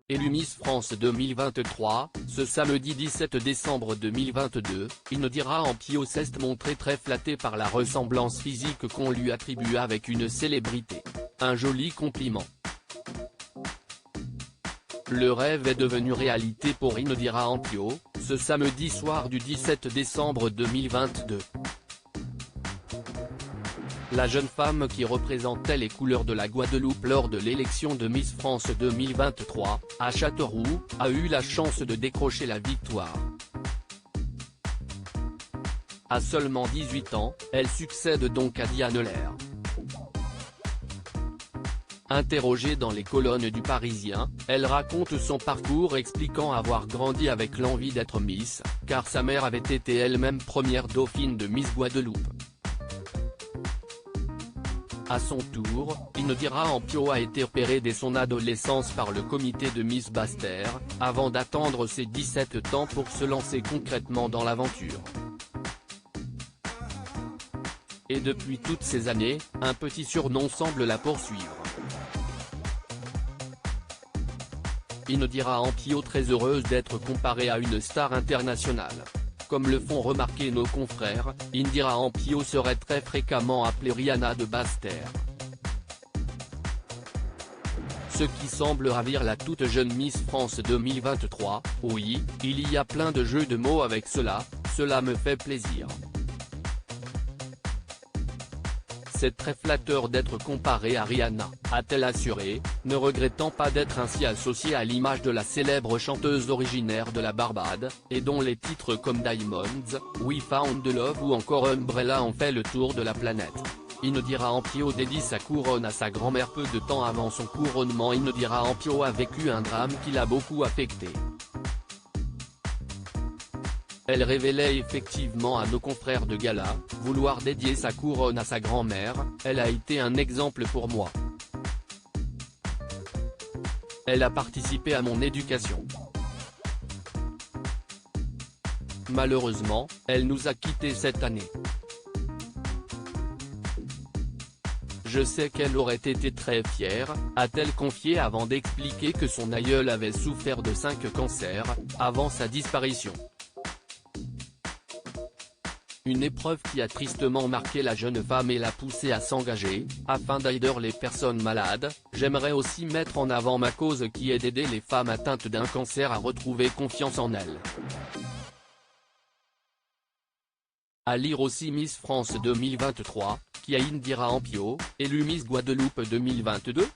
élue Miss France 2023, ce samedi 17 décembre 2022, Indira Ampio s'est montrée très flattée par la ressemblance physique qu'on lui attribue avec une célébrité. Un joli compliment. Le rêve est devenu réalité pour Indira Ampio, ce samedi soir du 17 décembre 2022. La jeune femme qui représentait les couleurs de la Guadeloupe lors de l'élection de Miss France 2023, à Châteauroux, a eu la chance de décrocher la victoire. À seulement 18 ans, elle succède donc à Diane Lair. Interrogée dans les colonnes du Parisien, elle raconte son parcours expliquant avoir grandi avec l'envie d'être Miss, car sa mère avait été elle-même première dauphine de Miss Guadeloupe. À son tour, Indira Ampio a été repérée dès son adolescence par le comité de Miss Basse-Terre, avant d'attendre ses 17 ans pour se lancer concrètement dans l'aventure. Et depuis toutes ces années, un petit surnom semble la poursuivre. Indira Ampio très heureuse d'être comparée à une star internationale. Comme le font remarquer nos confrères, Indira Ampio serait très fréquemment appelée Rihanna de Basse-Terre. Ce qui semble ravir la toute jeune Miss France 2023, oui, il y a plein de jeux de mots avec cela me fait plaisir. C'est très flatteur d'être comparée à Rihanna, a-t-elle assuré, ne regrettant pas d'être ainsi associée à l'image de la célèbre chanteuse originaire de la Barbade, et dont les titres comme Diamonds, We Found the Love ou encore Umbrella ont fait le tour de la planète. Indira Ampio dédie sa couronne à sa grand-mère peu de temps avant son couronnement. Indira Ampio a vécu un drame qui l'a beaucoup affectée. Elle révélait effectivement à nos confrères de gala, vouloir dédier sa couronne à sa grand-mère, elle a été un exemple pour moi. Elle a participé à mon éducation. Malheureusement, elle nous a quittés cette année. Je sais qu'elle aurait été très fière, a-t-elle confié avant d'expliquer que son aïeul avait souffert de 5 cancers, avant sa disparition. Une épreuve qui a tristement marqué la jeune femme et l'a poussée à s'engager, afin d'aider les personnes malades. J'aimerais aussi mettre en avant ma cause qui est d'aider les femmes atteintes d'un cancer à retrouver confiance en elles. À lire aussi Miss France 2023, qui a Indira Ampio, élue Miss Guadeloupe 2022.